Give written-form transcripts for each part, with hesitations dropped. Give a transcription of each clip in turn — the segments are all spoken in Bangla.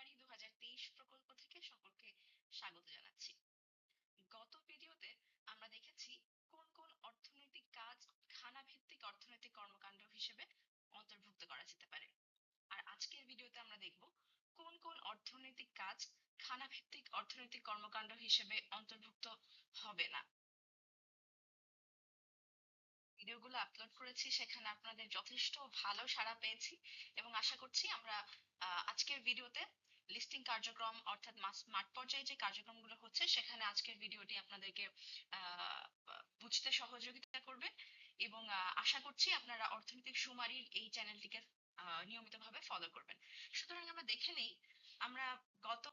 বাড়ি 2023 প্রকল্প থেকে সকলকে স্বাগত জানাচ্ছি। গত ভিডিওতে আমরা দেখেছি কোন কোন অর্থনৈতিক কাজ খানা ভিত্তিক অর্থনৈতিক কর্মকাণ্ড হিসেবে অন্তর্ভুক্ত করা যেতে পারে। আর আজকের ভিডিওতে আমরা দেখব কোন কোন অর্থনৈতিক কাজ খানা ভিত্তিক অর্থনৈতিক কর্মকাণ্ড হিসেবে অন্তর্ভুক্ত হবে না। ভিডিওগুলো আপলোড করেছি, সেখানে আপনাদের যথেষ্ট ভালো সাড়া পেয়েছি এবং আশা করছি আমরা আজকের ভিডিওতে লিস্টিং কার্যক্রম অর্থাৎ মাঠ পর্যায়ে যে কার্যক্রমগুলো হচ্ছে সেখানে আজকের ভিডিওটি আপনাদেরকে বুঝতে সহযোগিতা করবে এবং আশা করছি আপনারা অর্থনৈতিক সুমারির এই চ্যানেলটিকে নিয়মিতভাবে ফলো করবেন। সুতরাং আমরা দেখে নেই, আমরা গত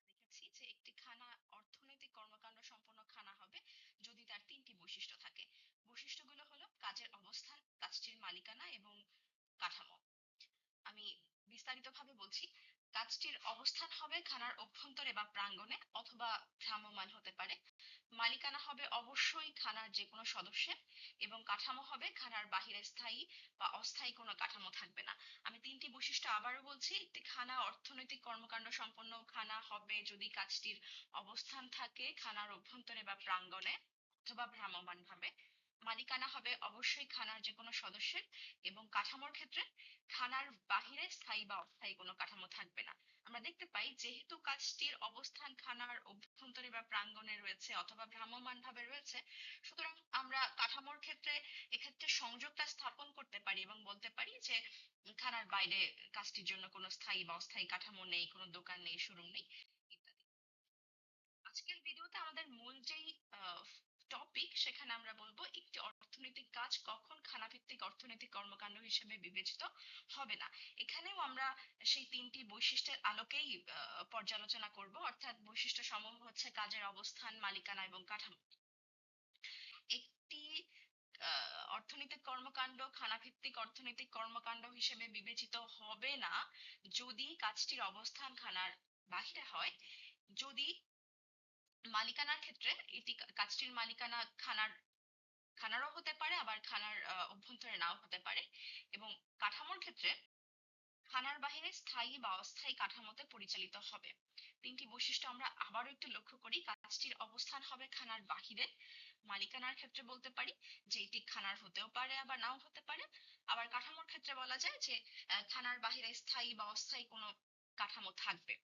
দেখেছি যে একটি খানা অর্থনৈতিক কর্মকাণ্ড সম্পন্ন খানা হবে যদি তার তিনটি বৈশিষ্ট্য থাকে। বৈশিষ্ট্যগুলো হলো কাজের অবস্থান, কাজটির মালিকানা এবং কাঠামো। আমি বিস্তারিতভাবে বলছি। কাজটির অবস্থান হবে খানার অভ্যন্তরে বা প্রাঙ্গণে অথবা ভ্রাম্যমাণ হতে পারে। মালিকানা হবে অবশ্যই খানার যে কোনো সদস্যের এবং কাঠামো হবে খানার বাহিরে স্থায়ী বা অস্থায়ী কোনো কাঠামো থাকবে না। আমি তিনটি বৈশিষ্ট্য আবারও বলছি। একটি খানা অর্থনৈতিক কর্মকাণ্ড সম্পন্ন খানা হবে যদি কাজটির অবস্থান থাকে খানার অভ্যন্তরে বা প্রাঙ্গণে অথবা ভ্রাম্যমাণ ভাবে। মালিকানা হবে অবশ্যই খানার যে কোনো সদস্যের এবং কাঠামোর ক্ষেত্রে খানার বাহিরে স্থায়ী বা অস্থায়ী কোনো কাঠামো থাকবে না। আমরা দেখতে পাই যেহেতু কাজটির অবস্থান খানার অভ্যন্তরে বা প্রাঙ্গণে রয়েছে অথবা ভ্রাম্যমাণ ভাবে রয়েছে, সুতরাং আমরা কাঠামোর ক্ষেত্রে এক্ষেত্রে সংযোগটা স্থাপন করতে পারি এবং বলতে পারি যে খানার বাইরে কাজটির জন্য কোনো স্থায়ী বা অস্থায়ী কাঠামো নেই, কোনো দোকান নেই, শোরুম নেই ইত্যাদি। আজকের ভিডিওতে আমাদের মূল যেই টপিক, সেখানে আমরা বলবো একটি অর্থনৈতিক কাজ কখন খানাভিত্তিক অর্থনৈতিক কর্মকাণ্ড হিসেবে বিবেচিত হবে না। এখানেও আমরা সেই তিনটি বৈশিষ্ট্যের আলোকেই পর্যালোচনা করব, অর্থাৎ বৈশিষ্ট্য সমূহ হচ্ছে কাজের অবস্থান, মালিকানা এবং কাঠামো। একটি অর্থনৈতিক কর্মকাণ্ড খানাভিত্তিক অর্থনৈতিক কর্মকাণ্ড হিসেবে বিবেচিত হবে না যদি কাজটির অবস্থান খানার বাহিরে হয়, যদি মালিকানার ক্ষেত্রে এটি কাজটির মালিকানা খানারও হতে পারে, আবার খানার অভ্যন্তরে নাও হতে পারে, এবং কাঠামোর ক্ষেত্রে খানার বাহিরে স্থায়ী বা অস্থায়ী কাঠামোতে পরিচালিত হবে। তিনটি বৈশিষ্ট্য আমরা আবারও একটু লক্ষ্য করি। কাজটির অবস্থান হবে খানার বাহিরে। মালিকানার ক্ষেত্রে বলতে পারি যে এটি খানার হতেও পারে আবার নাও হতে পারে। আবার কাঠামোর ক্ষেত্রে বলা যায় যে খানার বাহিরে স্থায়ী বা অস্থায়ী কোনো কাঠামো থাকবে।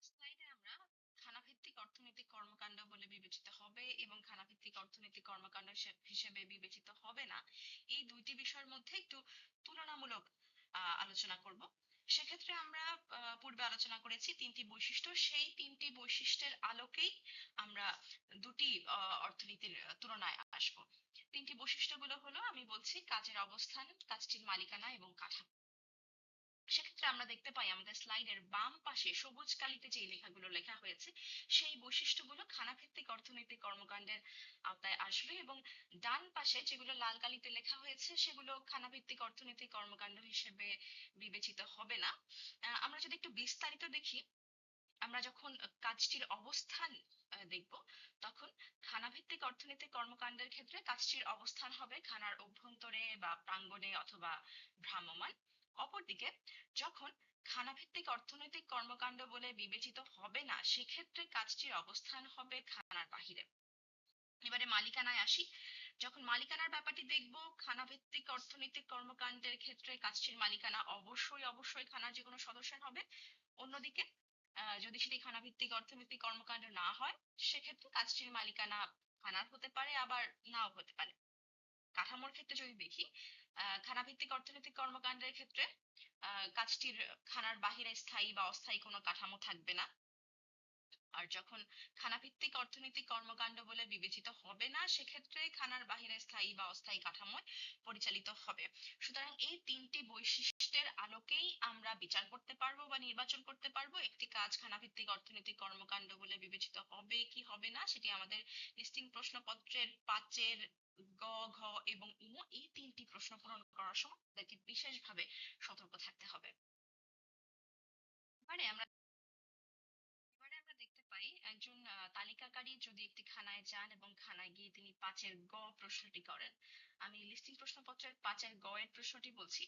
স্লাইডে আমরা খানাভিত্তিক অর্থনৈতিক কর্মকাণ্ড বলে বিবেচিত হবে এবং খানাভিত্তিক অর্থনৈতিক কর্মকাণ্ড হিসেবে বিবেচিত হবে না, এই দুইটি বিষয়ের মধ্যে একটু তুলনামূলক আলোচনা করব। সেক্ষেত্রে আমরা পূর্বে আলোচনা করেছি তিনটি বৈশিষ্ট্য, সেই তিনটি বৈশিষ্ট্যের আলোকেই আমরা দুটি অর্থনীতির তুলনায় আসব। তিনটি বৈশিষ্ট্যগুলো হলো, আমি বলছি, কাজের অবস্থান, কাজটির মালিকানা এবং কাঠামো। সেক্ষেত্রে আমরা দেখতে পাই আমাদের স্লাইডের বাম পাশে সবুজ কালিতে যে লেখাগুলো লেখা হয়েছে সেই বৈশিষ্ট্যগুলো খানাভিত্তিক অর্থনৈতিক কর্মকাণ্ডের আওতায় আসবে, এবং ডান পাশে যেগুলো লাল কালিতে লেখা হয়েছে সেগুলো খানাভিত্তিক অর্থনৈতিক কর্মকাণ্ড হিসেবে বিবেচিত হবে না। আমরা যদি একটু বিস্তারিত দেখি, আমরা যখন কাজটির অবস্থান দেখব, তখন খানাভিত্তিক অর্থনৈতিক কর্মকাণ্ডের ক্ষেত্রে কাজটির অবস্থান হবে খানার অভ্যন্তরে বা প্রাঙ্গণে অথবা ভ্রাম্যমাণ। অপরদিকে যখন খানাভিত্তিক অর্থনৈতিক কর্মকাণ্ড বলে বিবেচিত হবে না, সেক্ষেত্রে কাজটির অবস্থান হবে খানার বাহিরে। এবারে মালিকানায় আসি। যখন মালিকানার ব্যাপারটি দেখব, খানাভিত্তিক অর্থনৈতিক কর্মকাণ্ডের ক্ষেত্রে কাজটির মালিকানা অবশ্যই অবশ্যই খানার যে কোনো সদস্যের হবে। অন্যদিকে যদি সেটি খানাভিত্তিক অর্থনৈতিক কর্মকাণ্ড না হয়, সেক্ষেত্রে কাজটির মালিকানা খানার হতে পারে আবার নাও হতে পারে। কাঠামোর ক্ষেত্রে যদি দেখি, খানাভিত্তিক অর্থনৈতিক কর্মকাণ্ডের ক্ষেত্রে কাজটির খানার বাহিরে স্থায়ী বা অস্থায়ী কোনো কাঠামো থাকবে না। আর যখন খানাভিত্তিক অর্থনৈতিক কর্মকাণ্ড বলে বিবেচিত হবে না, সেক্ষেত্রে খানার বাহিরে স্থায়ী বা অস্থায়ী কাঠামোয় পরিচালিত হবে। সুতরাং এই তিনটি বৈশিষ্ট্যের আলোকেই আমরা বিচার করতে পারবো বা নির্বাচন করতে পারবো একটি কাজ খানাভিত্তিক অর্থনৈতিক কর্মকাণ্ড বলে বিবেচিত হবে কি হবে না। সেটি আমাদের লিস্টিং প্রশ্নপত্রের 5-এর গ, ঘ এবং ঙ, এই তিনটি প্রশ্ন পূরণ করার সময় তাদেরকে বিশেষভাবে সতর্ক থাকতে হবে। এবারে আমরা দেখতে পাই পাই একজন তালিকাকারী যদি একটি খানায় যান এবং খানায় গিয়ে তিনি ৫-এর গ প্রশ্নটি করেন। আমি লিস্টিং প্রশ্নপত্রের ৫-এর গ এর প্রশ্নটি বলছি।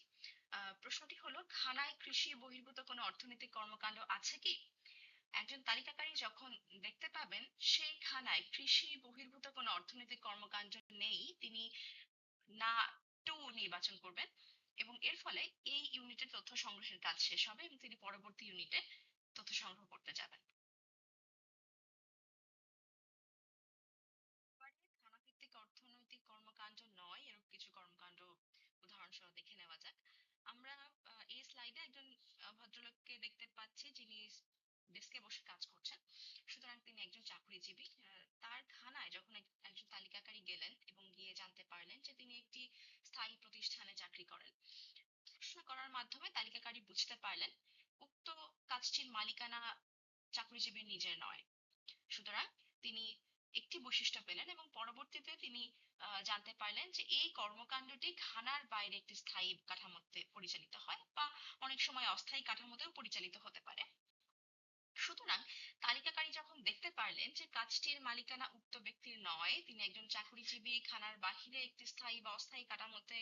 প্রশ্নটি হলো, খানায় কৃষি বহির্ভূত কোনো অর্থনৈতিক কর্মকাণ্ড আছে কি? একজন তালিকাকারী যখন দেখতে পাবেন সেই খানায় কৃষি বহির্ভূত কোনো অর্থনৈতিক কর্মকাণ্ড নেই, তিনি না টু নির্বাচন করবেন এবং এর ফলে এই ইউনিটের তথ্য সংগ্রহের কাজ শেষ হবে এবং তিনি পরবর্তী ইউনিটে তথ্য সংগ্রহ করতে যাবেন। এবারে খানাভিত্তিক অর্থনৈতিক কর্মকাণ্ড নয় এরূপ কিছু কর্মকাণ্ড উদাহরণসহ দেখে নেওয়া যাক। আমরা এই স্লাইডে একজন ভদ্রলোককে দেখতে পাচ্ছি যিনি ডেস্কে বসে কাজ করছেন। সুতরাং তিনি একজন চাকরিজীবী। তার খানায় যখন একজন তালিকাকারী গেলেন এবং গিয়ে জানতে পারলেন যে তিনি একটি স্থায়ী প্রতিষ্ঠানে চাকরি করেন, প্রশ্ন করার মাধ্যমে তালিকাকারী বুঝতে পারলেন উক্ত কাজটির মালিকানা চাকরিজীবীর নিজের নয়। সুতরাং তিনি একটি বৈশিষ্ট্য পেলেন এবং পরবর্তীতে তিনি জানতে পারলেন যে এই কর্মকাণ্ডটি খানার বাইরে একটি স্থায়ী কাঠামোতে পরিচালিত হয় বা অনেক সময় অস্থায়ী কাঠামোতেও পরিচালিত হতে পারে। সুতরাং তালিকাকারী যখন দেখতে পারলেন যে কাজটির মালিকানা উক্ত ব্যক্তির নয়, তিনি একজন চাকরিজীবী খানার বাহিরে একটি স্থায়ী বা অস্থায়ী কাঠামোতে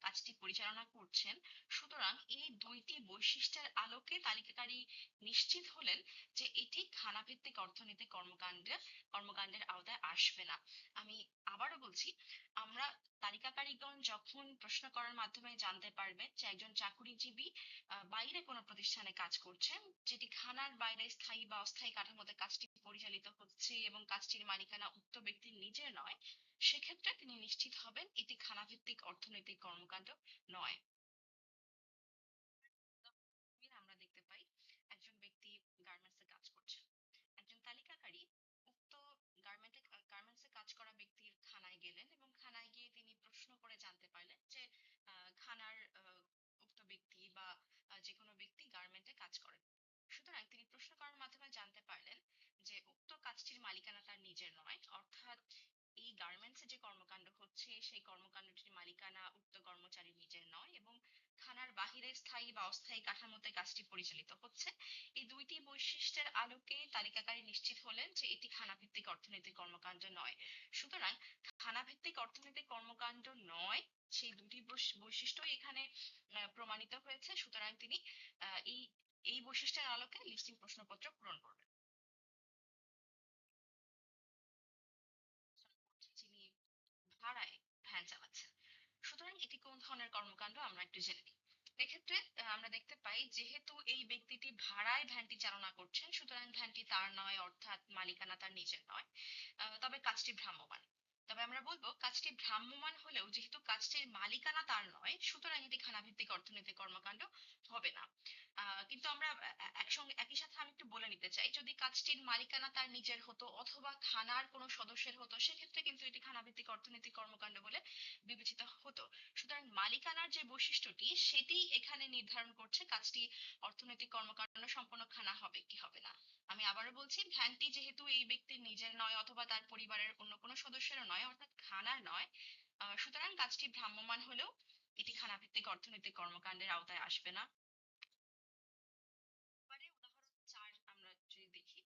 কাজটি পরিচালনা করছেন, সুতরাং এই দুইটি বৈশিষ্ট্যের আলোকে তালিকাকারী নিশ্চিত হলেন যে এটি খানাভিত্তিক অর্থনৈতিক কর্মকাণ্ডের আওতায় আসবে না। আমি আবারও বলছি, আমরা তালিকাকারীগণ যখন প্রশ্ন করার মাধ্যমে জানতে পারবেন যে একজন চাকরিজীবী বাইরে কোনো প্রতিষ্ঠানে কাজ করছেন যেটি খানার বাইরে স্থায়ী বা অস্থায়ী কাঠামোতে কাজটি পরিচালিত হচ্ছে এবং কাজটির মালিকানা উক্ত ব্যক্তির নিজের নয়, সেক্ষেত্রে তিনি নিশ্চিত হবেন এটি খানাভিত্তিক অর্থনৈতিক কর্মকাণ্ড নয়। আমরা দেখতে পাই একজন ব্যক্তি গার্মেন্টসে কাজ করছেন। একজন তালিকাকারী উক্ত গার্মেন্টসে কাজ করা ব্যক্তির খানায় গেলেন এবং খানায় গিয়ে তিনি প্রশ্ন করে জানতে পারলেন যে খানার উক্ত ব্যক্তি বা যে কোনো ব্যক্তি গার্মেন্টে কাজ করেন। সুতরাং তিনি প্রশ্ন করার মাধ্যমে জানতে পারলেন যে উক্ত কাজটির মালিকানা তার নিজের নয়, অর্থাৎ এই গার্মেন্টসে যে কর্মকাণ্ড হচ্ছে সেই কর্মকাণ্ডটির মালিকানা উক্ত কর্মচারীর নিজের নয় এবং খানার বাহিরে স্থায়ী বা অস্থায়ী কাঠামোতে কাজটি পরিচালিত হচ্ছে। এই দুইটি বৈশিষ্ট্যের আলোকে তালিকাকারী নিশ্চিত হলেন যে এটি খানাভিত্তিক অর্থনৈতিক কর্মকাণ্ড নয়। সুতরাং খানাভিত্তিক অর্থনৈতিক কর্মকাণ্ড নয়, সেই দুটি বৈশিষ্ট্যই এখানে প্রমাণিত হয়েছে। সুতরাং তিনি এই এই বৈশিষ্ট্যের আলোকে লিস্টিং প্রশ্নপত্র পূরণ করবেন। যিনি ভাড়ায় ভ্যান চালাচ্ছেন, সুতরাং এটি কোন ধরনের কর্মকাণ্ড আমরা একটু জেনে নিই। এক্ষেত্রে আমরা দেখতে পাই যেহেতু এই ব্যক্তিটি ভাড়ায় ভ্যানটি চালনা করছেন, সুতরাং ভ্যানটি তার নয়, অর্থাৎ মালিকানা তার নিজের নয়। তবে কাজটি ভ্রাম্যমাণ। তবে আমরা বলবো কাজটি ভ্রাম্যমাণ হলেও যেহেতু কাজটির মালিকানা তার নয়, সুতরাং এটি খানাভিত্তিক অর্থনৈতিক কর্মকাণ্ড হবে না। কিন্তু আমরা একসঙ্গে একই সাথে আমি একটু বলে নিতে চাই, যদি কাজটির মালিকানা তার নিজের হতো অথবা খানার কোনো সদস্যের হতো, সেক্ষেত্রে কিন্তু এটি খানাভিত্তিক অর্থনৈতিক কর্মকাণ্ড বলে বিবেচিত হতো। সুতরাং মালিকানার যে বৈশিষ্ট্যটি সেটি এখানে নির্ধারণ করছে কাজটি অর্থনৈতিক কর্মকাণ্ড সম্পন্ন খানা হবে কি হবে না। আমি আবারও বলছি, ভ্যানটি যেহেতু এই ব্যক্তির নিজের নয় অথবা তার পরিবারের অন্য কোনো সদস্যেরও নয়, অর্থাৎ খানার নয়, সুতরাং কাজটি ভ্রাম্যমাণ হলেও এটি খানাভিত্তিক অর্থনৈতিক কর্মকাণ্ডের আওতায় আসবে না। এবারে উদাহরণ ৪ আমরা যদি দেখি,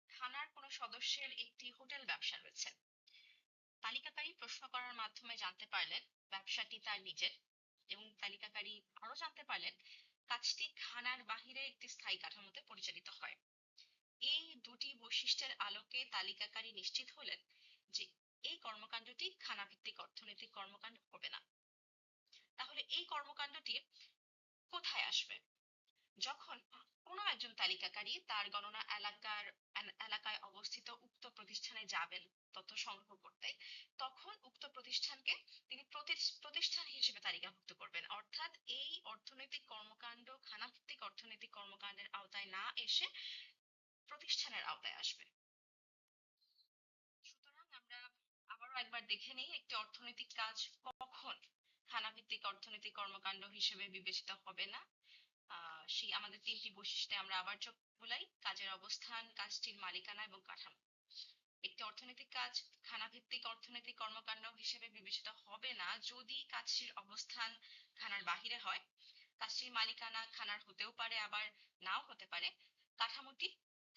থানার কোনো সদস্যের একটি হোটেল ব্যবসা রয়েছে। তালিকাকারী প্রশ্ন করার মাধ্যমে জানতে পারলেন ব্যবসাটি তার নিজের এবং তালিকাকারী আরো জানতে পারলেন কাজটি খানার বাহিরে একটি স্থায়ী কাঠামোতে পরিচালিত হয়। এই দুটি বৈশিষ্ট্যের আলোকে তালিকাকারী নিশ্চিত হলেন যে এই কর্মকাণ্ডটি খানাভিত্তিক অর্থনৈতিক কর্মকাণ্ড হবে না। তাহলে এই কর্মকাণ্ডটি কোথায় আসবে? যখন কোনো একজন তালিকাকারী তার গণনা এলাকায় অবস্থিত উক্ত প্রতিষ্ঠানে যাবেন তথ্য সংগ্রহ করতে, তখন উক্ত প্রতিষ্ঠানকে তিনি প্রতিষ্ঠান হিসেবে তালিকাভুক্ত করবেন, অর্থাৎ এই অর্থনৈতিক কর্মকাণ্ড খানাভিত্তিক অর্থনৈতিক কর্মকাণ্ডের আওতায় না এসে প্রতিষ্ঠানের আওতায় আসবে। সুতরাং আমরা আবারও একবার দেখে নেই একটি অর্থনৈতিক কাজ কখন খানাভিত্তিক অর্থনৈতিক কর্মকাণ্ড হিসেবে বিবেচিত হবে না। সেই আমাদের তিনটি বৈশিষ্ট্যে আমরা আবার চোখ বুলাই: কাজের অবস্থান, কাজটির মালিকানা এবং কাঠামো। একটি অর্থনৈতিক কাজ খানাভিত্তিক অর্থনৈতিক কর্মকাণ্ড হিসেবে বিবেচিত হবে না যদি কাজটির অবস্থান খানার বাহিরে হয়, কাজটির মালিকানা খানার হতেও পারে আবার নাও হতে পারে, কাঠামোটি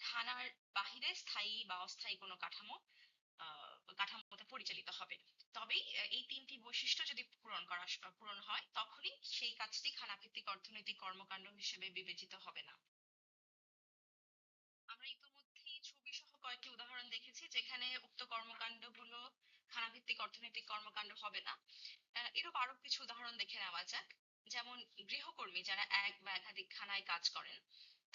খানার বাহিরে স্থায়ী বা অস্থায়ী কোনো কাঠামোতে পরিচালিত হবে। তবেই এই তিনটি বৈশিষ্ট্য যদি পূরণ হয় তখনই সেই কাজটি খানাভিত্তিক অর্থনৈতিক কর্মকাণ্ড হিসেবে বিবেচিত হবে না। আমরা ইতোমধ্যেই ছবি সহ কয়েকটি উদাহরণ দেখেছি যেখানে উক্ত কর্মকাণ্ডগুলো খানাভিত্তিক অর্থনৈতিক কর্মকাণ্ড হবে না। এরূপ আরো কিছু উদাহরণ দেখে নেওয়া যাক। যেমন গৃহকর্মী যারা এক বা একাধিক খানায় কাজ করেন,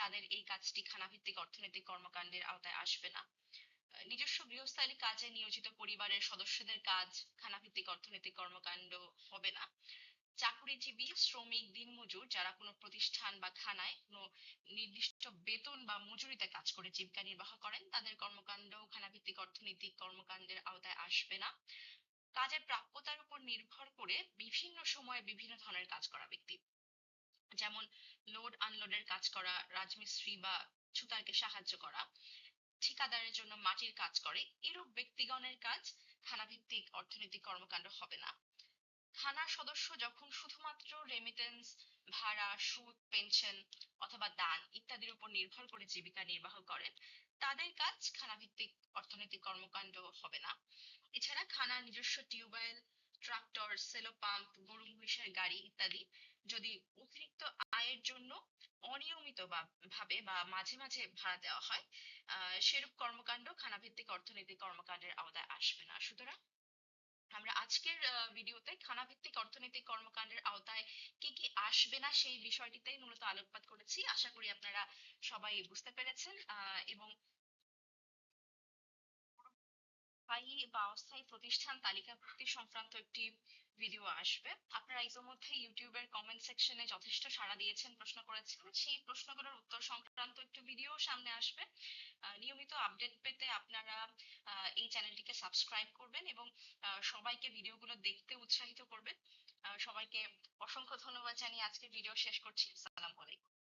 তাদের এই কাজটি খানাভিত্তিক অর্থনৈতিক কর্মকাণ্ডের আওতায় আসবে না। নিজস্ব গৃহস্থালী কাজে নিয়োজিত পরিবারের সদস্যদের কাজ খানাভিত্তিক অর্থনৈতিক কর্মকাণ্ড হবে না। চাকুরিজীবী, শ্রমিক, দিনমজুর যারা কোনো প্রতিষ্ঠান বা খানায় কোনো নির্দিষ্ট বেতন বা মজুরিতে কাজ করে জীবিকা নির্বাহ করেন, তাদের কর্মকাণ্ড খানাভিত্তিক অর্থনৈতিক কর্মকাণ্ডের আওতায় আসবে না। কাজের প্রাপ্যতার উপর নির্ভর করে বিভিন্ন সময়ে বিভিন্ন ধরনের কাজ করা ব্যক্তি, যেমন লোড আনলোডের কাজ করা, রাজমিস্ত্রি বা ছুতারকে সাহায্য করা, ঠিকাদারের জন্য মাটির কাজ করে, এরূপ ব্যক্তিগণের কাজ খানাভিত্তিক অর্থনৈতিক কর্মকাণ্ড হবে না। থানার সদস্য যখন শুধুমাত্র রেমিটেন্স, ভাড়া, সুদ, পেনশন অথবা দান ইত্যাদির উপর নির্ভর করে জীবিকা নির্বাহ করেন, তাদের কাজ খানাভিত্তিক অর্থনৈতিক কর্মকাণ্ড হবে না। এছাড়া খানার নিজস্ব টিউবওয়েল, ট্রাক্টর, সেলো পাম্প, গরু মহিষের গাড়ি ইত্যাদি যদি অতিরিক্ত আয়ের জন্য অনিয়মিত ভাবে বা মাঝে মাঝে ভাড়া দেওয়া হয়, সেরূপ কর্মকাণ্ড খানাভিত্তিক অর্থনৈতিক কর্মকাণ্ডের আওতায় আসবে না। সুতরাং আমরা আজকের ভিডিওতে খানাভিত্তিক অর্থনৈতিক কর্মকাণ্ডের আওতায় কি কি আসবে না সেই বিষয়টিতেই মূলত আলোকপাত করেছি। আশা করি আপনারা সবাই বুঝতে পেরেছেন। এবং স্থায়ী বা অস্থায়ী প্রতিষ্ঠান তালিকাভুক্তি সংক্রান্ত একটি ভিডিও আসবে। আপনারা ইতিমধ্যে ইউটিউবের কমেন্ট সেকশনে যথেষ্ট সাড়া দিয়েছেন, প্রশ্ন করেছেন, সেই প্রশ্নগুলোর উত্তর সংক্রান্ত একটি ভিডিও সামনে আসবে। নিয়মিত আপডেট পেতে আপনারা এই চ্যানেলটিকে সাবস্ক্রাইব করবেন এবং সবাইকে ভিডিওগুলো দেখতে উৎসাহিত করবেন। সবাইকে অসংখ্য ধন্যবাদ জানিয়ে আজকের ভিডিও শেষ করছি। আসসালামু আলাইকুম।